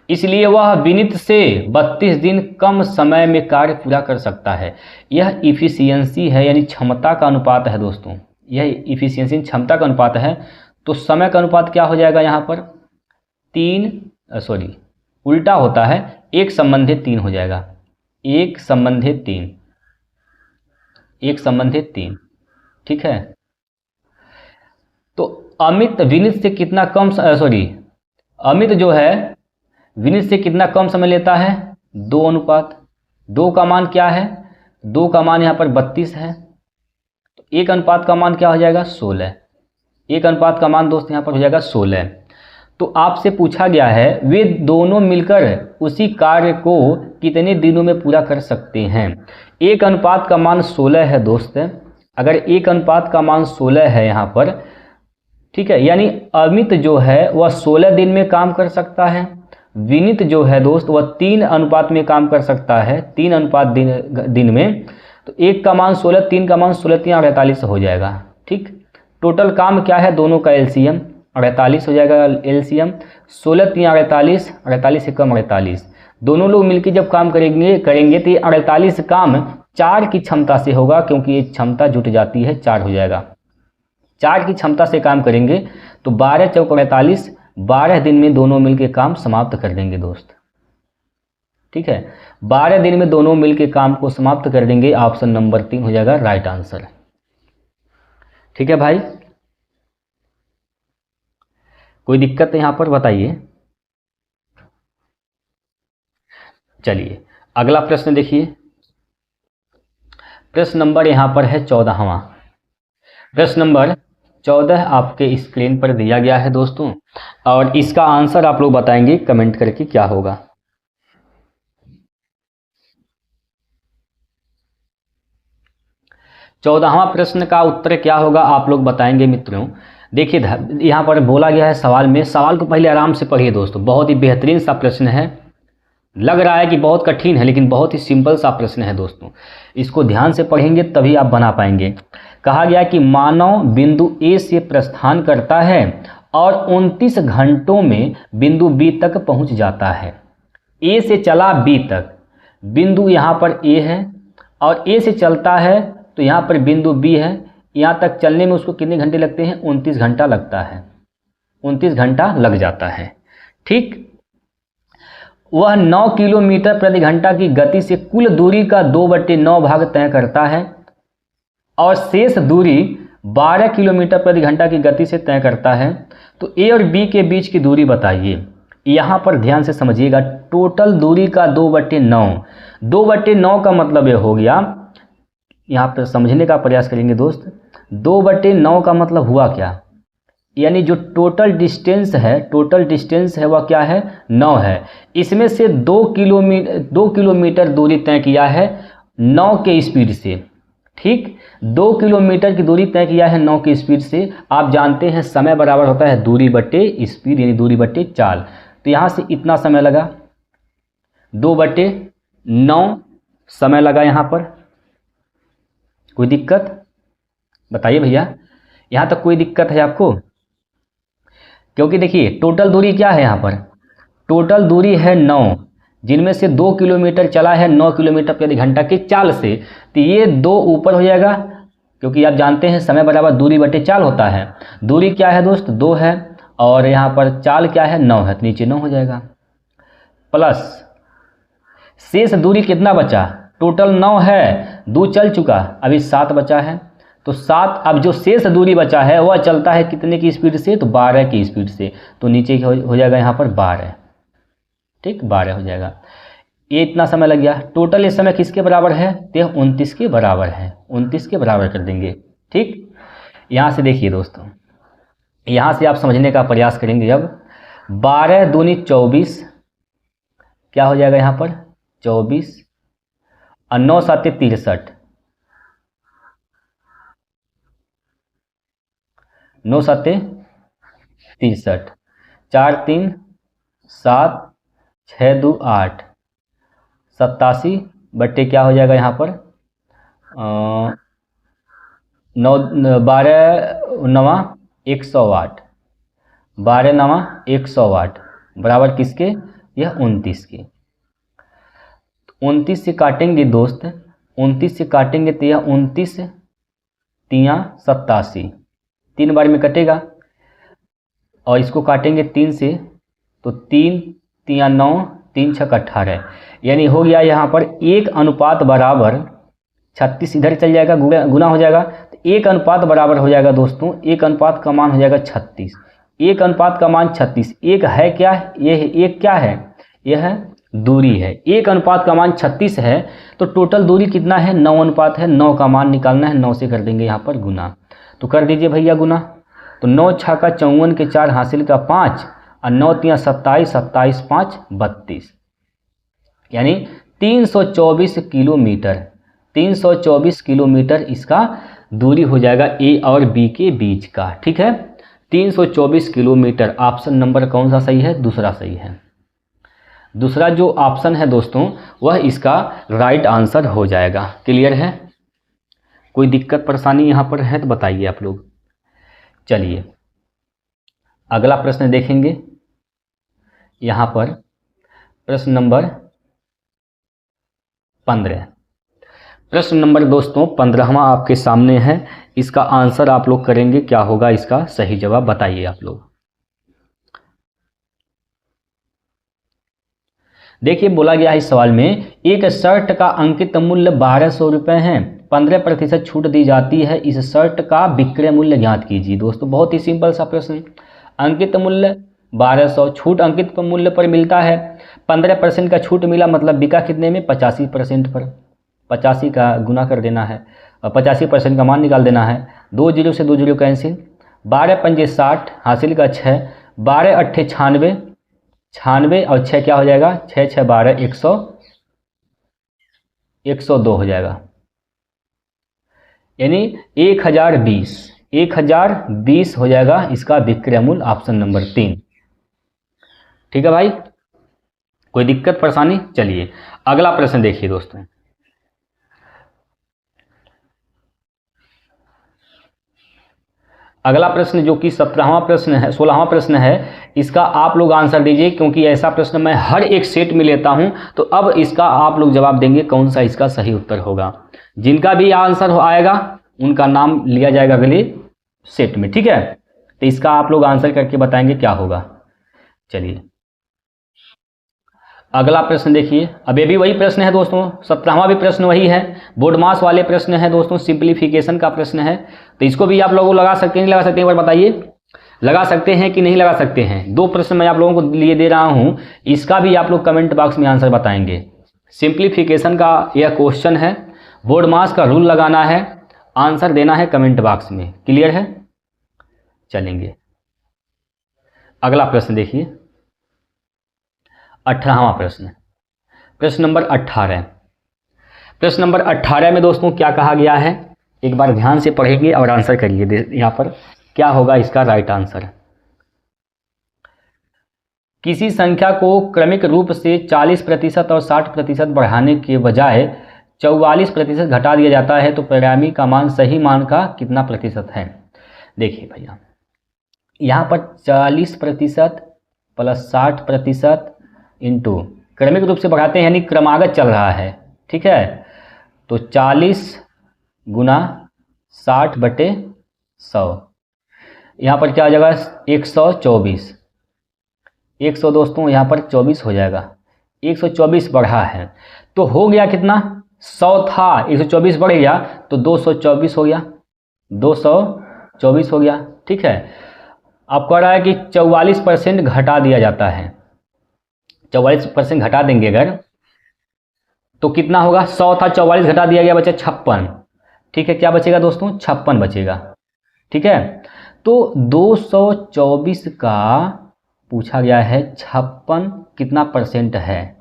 इसलिए वह विनीत से 32 दिन कम समय में कार्य पूरा कर सकता है। यह इफिशियंसी है, यानी क्षमता का अनुपात है दोस्तों। यह इफिशियंसी क्षमता का अनुपात है। तो समय का अनुपात क्या हो जाएगा यहाँ पर? 3 उल्टा होता है, 1 संबंधित 3 हो जाएगा। 1 संबंधित 3, 1 संबंधित 3, ठीक है। तो अमित विनीत से कितना कम अमित जो है विनीत से कितना कम समय लेता है? 2 अनुपात 2 का मान क्या है? 2 का मान यहाँ पर 32 है। तो 1 अनुपात का मान क्या हो जाएगा? 16। 1 अनुपात का मान दोस्त यहाँ पर हो जाएगा 16। तो आपसे पूछा गया है वे दोनों मिलकर उसी कार्य को कितने दिनों में पूरा कर सकते हैं। 1 अनुपात का मान 16 है दोस्त। अगर 1 अनुपात का मान 16 है यहाँ पर, ठीक है, यानी अमित जो है वह 16 दिन में काम कर सकता है। विनीत जो है दोस्त वह 3 अनुपात में काम कर सकता है, 3 अनुपात दिन में। तो 1 का मान 16, 3 का मान 16, 3 48 हो जाएगा, ठीक। टोटल काम क्या है? दोनों का एलसीएम 48 हो जाएगा। एलसीएम 16 3 48, 48 से कम 48। दोनों लोग मिलकर जब काम करेंगे तो ये 48 काम 4 की क्षमता से होगा, क्योंकि ये क्षमता जुट जाती है, 4 हो जाएगा। 4 की क्षमता से काम करेंगे तो 12 चौक 48, 12 दिन में दोनों मिलकर काम समाप्त कर देंगे दोस्त, ठीक है। 12 दिन में दोनों मिलकर काम को समाप्त कर देंगे। ऑप्शन नंबर 3 हो जाएगा राइट आंसर, ठीक है भाई। कोई दिक्कत है यहाँ पर? बताइए। चलिए अगला प्रश्न देखिए। प्रश्न नंबर यहाँ पर है 14वां। प्रश्न नंबर 14 आपके स्क्रीन पर दिया गया है दोस्तों, और इसका आंसर आप लोग बताएंगे कमेंट करके क्या होगा। चौदहवां प्रश्न का उत्तर क्या होगा आप लोग बताएंगे मित्रों। देखिए यहाँ पर बोला गया है सवाल में, सवाल को पहले आराम से पढ़िए दोस्तों। बहुत ही बेहतरीन सा प्रश्न है, लग रहा है कि बहुत कठिन है, लेकिन बहुत ही सिंपल सा प्रश्न है दोस्तों। इसको ध्यान से पढ़ेंगे तभी आप बना पाएंगे। कहा गया कि मानव बिंदु ए से प्रस्थान करता है और 29 घंटों में बिंदु बी तक पहुंच जाता है। ए से चला बी तक, बिंदु यहाँ पर ए है, और ए से चलता है तो यहाँ पर बिंदु बी है। यहाँ तक चलने में उसको कितने घंटे लगते हैं? 29 घंटा लगता है, 29 घंटा लग जाता है, ठीक। वह 9 किलोमीटर प्रति घंटा की गति से कुल दूरी का 2/9 भाग तय करता है और शेष दूरी 12 किलोमीटर प्रति घंटा की गति से तय करता है। तो ए और बी के बीच की दूरी बताइए। यहाँ पर ध्यान से समझिएगा, टोटल दूरी का 2/9, 2/9 का मतलब ये हो गया, यहाँ पर समझने का प्रयास करेंगे दोस्त। 2/9 का मतलब हुआ क्या? यानी जो टोटल डिस्टेंस है वह क्या है? 9 है। इसमें से 2 किलोमीटर दूरी तय किया है 9 के स्पीड से, ठीक। 2 किलोमीटर की दूरी तय किया है 9 की स्पीड से। आप जानते हैं समय बराबर होता है दूरी बटे स्पीड, यानी दूरी बटे चाल। तो यहाँ से इतना समय लगा, 2/9 समय लगा यहाँ पर। कोई दिक्कत बताइए भैया, यहाँ तक कोई दिक्कत है आपको? क्योंकि देखिए टोटल दूरी क्या है यहाँ पर? टोटल दूरी है 9, जिनमें से 2 किलोमीटर चला है 9 किलोमीटर प्रति घंटा की चाल से। तो ये 2 ऊपर हो जाएगा, क्योंकि आप जानते हैं समय बराबर दूरी बटे चाल होता है। दूरी क्या है दोस्त? 2 है, और यहाँ पर चाल क्या है? 9 है, तो नीचे 9 हो जाएगा। प्लस शेष दूरी कितना बचा? टोटल 9 है, 2 चल चुका, अभी 7 बचा है। तो 7, अब जो शेष दूरी बचा है वह चलता है कितने की स्पीड से? तो 12 की स्पीड से। तो नीचे हो जाएगा यहाँ पर 12, ठीक, 12 हो जाएगा। ये इतना समय लग गया। टोटल ये समय किसके बराबर है? तो 29 के बराबर है, 29 के बराबर कर देंगे, ठीक। यहाँ से देखिए दोस्तों, यहाँ से आप समझने का प्रयास करेंगे। जब 12 दूनी 24, क्या हो जाएगा यहाँ पर? 24, और 9 7 63, 9 7 63, 4 3 7, 6 2 8, 87 बट्टे क्या हो जाएगा यहाँ पर? 9 12 नवा 108, 12 नवा 108 बराबर किसके, यह 29 के। 29 से काटेंगे दोस्त, 29 से काटेंगे तो यह 29 तियाँ 87, 3 बार में कटेगा। और इसको काटेंगे 3 से तो 3 तियाँ 9, 3 छक 18, यानी हो गया यहाँ पर 1 अनुपात बराबर 36, इधर चल जाएगा, गुना हो जाएगा तो 1 अनुपात बराबर हो जाएगा दोस्तों, 1 अनुपात का मान हो जाएगा 36। 1 अनुपात का मान 36, एक है क्या, यह एक क्या है, यह है दूरी है। 1 अनुपात का मान 36 है तो टोटल दूरी कितना है, 9 अनुपात है। 9 का मान निकालना है, 9 से कर देंगे यहाँ पर गुना, तो कर दीजिए भैया गुना। तो 9 छक्का 54 के 4 हासिल का 5 और 9 तियाँ 27, 27 5 32, यानी 324 किलोमीटर, 324 किलोमीटर इसका दूरी हो जाएगा ए और बी के बीच का। ठीक है, 324 किलोमीटर। ऑप्शन नंबर कौन सा सही है, दूसरा सही है। दूसरा जो ऑप्शन है दोस्तों वह इसका राइट आंसर हो जाएगा। क्लियर है, कोई दिक्कत परेशानी यहाँ पर है तो बताइए आप लोग। चलिए अगला प्रश्न देखेंगे। यहाँ पर प्रश्न नंबर 15, प्रश्न नंबर दोस्तों 15वां आपके सामने है। इसका आंसर आप लोग करेंगे, क्या होगा इसका सही जवाब बताइए आप लोग। देखिए बोला गया है इस सवाल में, एक शर्ट का अंकित मूल्य 1200 रुपये है, 15% छूट दी जाती है, इस शर्ट का विक्रय मूल्य ज्ञात कीजिए। दोस्तों बहुत ही सिंपल सा प्रश्न, अंकित मूल्य 1200, छूट अंकित मूल्य पर मिलता है, 15% का छूट मिला मतलब बिका कितने में, 85% पर। 85 का गुना कर देना है और 85% का मान निकाल देना है। 2 जीरो से 2 जीरो कैंसिल, 12 पंजे 60 हासिल का 6, 12 अट्ठे 96, 96 और 6 क्या हो जाएगा, 6 6 12 102 हो जाएगा, यानी 1020 हो जाएगा इसका विक्रय मूल्य। Option number 3। ठीक है भाई, कोई दिक्कत परेशानी। चलिए अगला प्रश्न देखिए दोस्तों। अगला प्रश्न जो कि 17वां प्रश्न है, 16वां प्रश्न है, इसका आप लोग आंसर दीजिए, क्योंकि ऐसा प्रश्न मैं हर एक सेट में लेता हूं। तो अब इसका आप लोग जवाब देंगे कौन सा इसका सही उत्तर होगा। जिनका भी आंसर आएगा उनका नाम लिया जाएगा अगले सेट में। ठीक है, तो इसका आप लोग आंसर करके बताएंगे क्या होगा। चलिए अगला प्रश्न देखिए। अब ये भी वही प्रश्न है दोस्तों, 17वां भी प्रश्न वही है, बोर्ड मास वाले प्रश्न है दोस्तों, सिंप्लीफिकेशन का प्रश्न है। तो इसको भी आप लोग लगा सकते हैं, नहीं लगा सकते, एक बार बताइए, लगा सकते हैं कि नहीं लगा सकते हैं। 2 प्रश्न मैं आप लोगों को लिए दे रहा हूं, इसका भी आप लोग कमेंट बॉक्स में आंसर बताएंगे। सिंप्लीफिकेशन का यह क्वेश्चन है, बोर्ड मास का रूल लगाना है, आंसर देना है कमेंट बॉक्स में। क्लियर है, चलेंगे अगला प्रश्न देखिए। 18वां प्रश्न, प्रश्न नंबर 18। प्रश्न नंबर 18 में दोस्तों क्या कहा गया है, एक बार ध्यान से पढ़ेंगे और आंसर करिए। यहाँ पर क्या होगा इसका राइट आंसर। किसी संख्या को क्रमिक रूप से 40% और 60% बढ़ाने के बजाय 44% घटा दिया जाता है तो परिणामी का मान सही मान का कितना प्रतिशत है। देखिए भैया, यहाँ पर 40% प्लस 60% इंटू क्रमिक रूप से बढ़ाते हैं, यानी क्रमागत चल रहा है। ठीक है, तो 40 गुना 60/100, यहाँ पर क्या हो जाएगा 124, 100 दोस्तों यहाँ पर 24 हो जाएगा, 124 बढ़ा है तो हो गया कितना, 100 था 124 बढ़ गया तो 224 हो गया, 224 हो गया। ठीक है, अब कह रहा है कि 44% घटा दिया जाता है, 44% घटा देंगे अगर तो कितना होगा, 100 था 44 घटा दिया गया, बचा 56। ठीक है, क्या बचेगा दोस्तों, 56 बचेगा। ठीक है, तो 224 का पूछा गया है 56 कितना परसेंट है,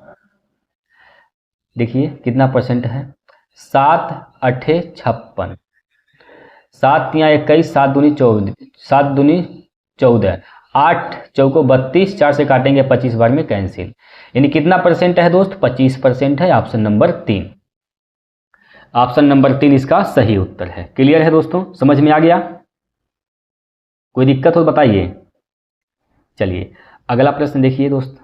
देखिए कितना परसेंट है, 7 अठे 56, 7 या 21, 7 दूनी 14, 7 दूनी 14, 8 चौको 32, 4 से काटेंगे 25 बार में कैंसिल, यानी कितना परसेंट है दोस्त, 25% है। Option number 3। ऑप्शन नंबर 3 इसका सही उत्तर है। क्लियर है दोस्तों, समझ में आ गया? कोई दिक्कत हो बताइए। चलिए अगला प्रश्न देखिए दोस्त।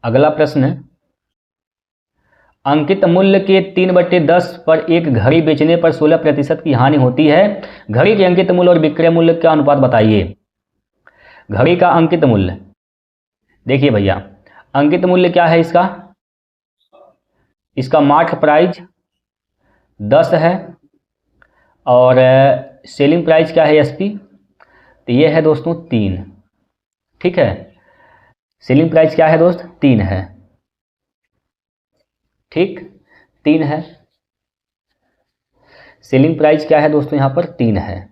अगला प्रश्न, अंकित मूल्य के 3/10 पर एक घड़ी बेचने पर 16% की हानि होती है। घड़ी के अंकित मूल्य और विक्रय मूल्य का अनुपात बताइए। घड़ी का अंकित मूल्य, देखिए भैया, अंकित मूल्य क्या है इसका? इसका मार्क प्राइस 10 है और सेलिंग प्राइस क्या है एसपी? तो ये है दोस्तों 3। ठीक है, सेलिंग प्राइस क्या है दोस्त? 3 है। ठीक, 3 है। सेलिंग प्राइस क्या है दोस्तों? यहाँ पर 3 है।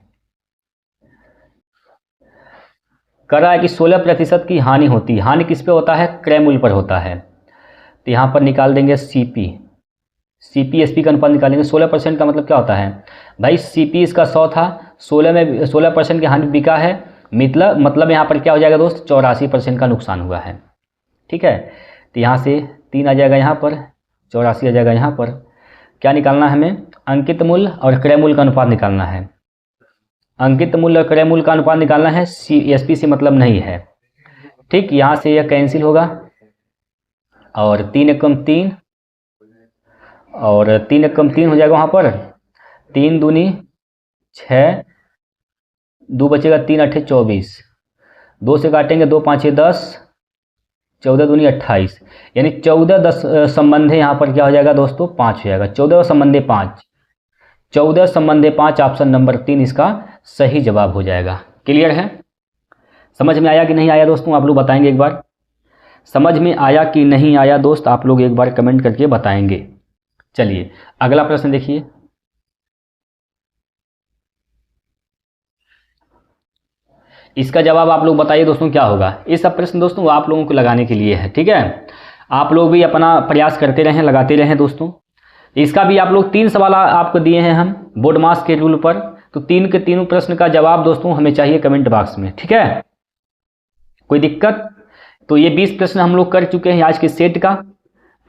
कर रहा है कि 16% की हानि होती है। हानि किस पे होता है? क्रय मूल्य पर होता है। तो यहाँ पर निकाल देंगे सीपी एसपी का अनुपात निकालेंगे। 16% का मतलब क्या होता है भाई? सीपी इसका 100 था, 16 में 16% की हानि बिका है, मतलब यहाँ पर क्या हो जाएगा दोस्त? 84% का नुकसान हुआ है। ठीक है, तो यहाँ से 3 आ जाएगा, यहाँ पर 84 आ जाएगा। यहाँ पर क्या निकालना है हमें? अंकित मूल्य और क्रय मूल्य का अनुपात निकालना है। अंकित मूल्य और क्रय मूल्य का अनुपात निकालना है। एसपी से मतलब नहीं है। ठीक, यहाँ से यह कैंसिल होगा और 3 एकम 3 और 3 एकम 3 हो जाएगा वहाँ पर। 3 दूनी 6, 2 बचेगा, 3 8 24, 2 से काटेंगे 2 5 10, 14 दूनी 28, यानी 14 संबंधे यहाँ पर क्या हो जाएगा दोस्तों? 5 हो जाएगा। 14 संबंधे 5, 14 संबंधे 5, ऑप्शन नंबर 3 इसका सही जवाब हो जाएगा। क्लियर है? समझ में आया कि नहीं आया दोस्तों? आप लोग बताएंगे एक बार। समझ में आया कि नहीं आया दोस्त? आप लोग एक बार कमेंट करके बताएंगे। चलिए अगला प्रश्न देखिए। इसका जवाब आप लोग बताइए दोस्तों क्या होगा। ये सब प्रश्न दोस्तों आप लोगों को लगाने के लिए है। ठीक है, आप लोग भी अपना प्रयास करते रहें, लगाते रहें दोस्तों। इसका भी आप लोग 3 सवाल आपको दिए हैं हम बोर्ड मास के रूल पर, तो 3 के तीनों प्रश्न का जवाब दोस्तों हमें चाहिए कमेंट बॉक्स में। ठीक है, कोई दिक्कत? तो ये 20 प्रश्न हम लोग कर चुके हैं आज के सेट का।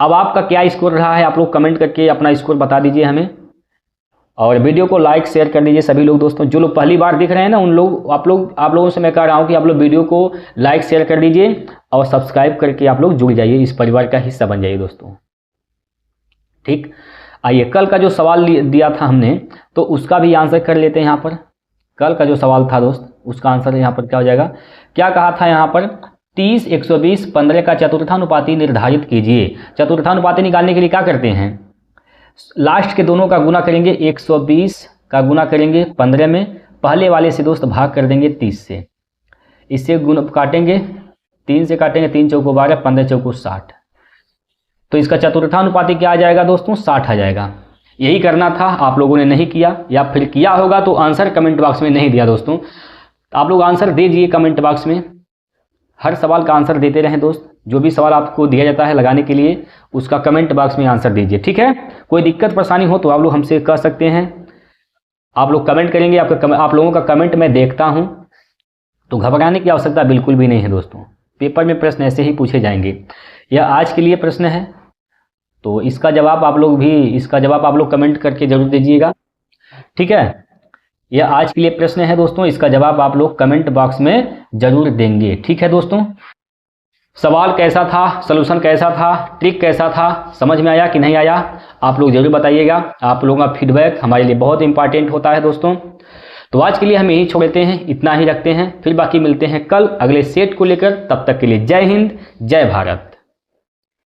अब आपका क्या स्कोर रहा है आप लोग कमेंट करके अपना स्कोर बता दीजिए हमें, और वीडियो को लाइक शेयर कर दीजिए सभी लोग दोस्तों। जो लोग पहली बार दिख रहे हैं ना, उन लोग आप लोगों से मैं कह रहा हूँ कि आप लोग वीडियो को लाइक शेयर कर दीजिए और सब्सक्राइब करके आप लोग जुड़ जाइए, इस परिवार का हिस्सा बन जाइए दोस्तों। ठीक, आइए कल का जो सवाल दिया था हमने, तो उसका भी आंसर कर लेते हैं। यहाँ पर कल का जो सवाल था दोस्त, उसका आंसर यहाँ पर क्या हो जाएगा? क्या कहा था यहाँ पर? 30 120 15 का चतुर्थानुपाती निर्धारित कीजिए। चतुर्थानुपाती निकालने के लिए क्या करते हैं? लास्ट के दोनों का गुना करेंगे, 120 का गुना करेंगे 15 में, पहले वाले से दोस्त भाग कर देंगे 30 से, इससे गुना काटेंगे, 3 से काटेंगे, 3 चौको 12, 15 चौको 60, तो इसका चतुर्थानुपाती क्या आ जाएगा दोस्तों? 60 आ जाएगा। यही करना था, आप लोगों ने नहीं किया, या फिर किया होगा तो आंसर कमेंट बॉक्स में नहीं दिया दोस्तों। आप लोग आंसर दे दीजिए कमेंट बॉक्स में, हर सवाल का आंसर देते रहें दोस्त। जो भी सवाल आपको दिया जाता है लगाने के लिए, उसका कमेंट बॉक्स में आंसर दीजिए। ठीक है, कोई दिक्कत परेशानी हो तो आप लोग हमसे कह सकते हैं। आप लोग कमेंट करेंगे, आप लोगों का कमेंट मैं देखता हूं, तो घबराने की आवश्यकता बिल्कुल भी नहीं है दोस्तों। पेपर में प्रश्न ऐसे ही पूछे जाएंगे। यह आज के लिए प्रश्न है, तो इसका जवाब आप लोग कमेंट करके जरूर दीजिएगा। ठीक है, यह आज के लिए प्रश्न है दोस्तों, इसका जवाब आप लोग कमेंट बॉक्स में जरूर देंगे। ठीक है दोस्तों, सवाल कैसा था, सलूशन कैसा था, ट्रिक कैसा था, समझ में आया कि नहीं आया? आप लोग जरूर बताइएगा। आप लोगों का फीडबैक हमारे लिए बहुत इंपॉर्टेंट होता है दोस्तों। तो आज के लिए हम यही छोड़ते हैं, इतना ही रखते हैं, फिर बाकी मिलते हैं कल अगले सेट को लेकर। तब तक के लिए जय हिंद, जय भारत।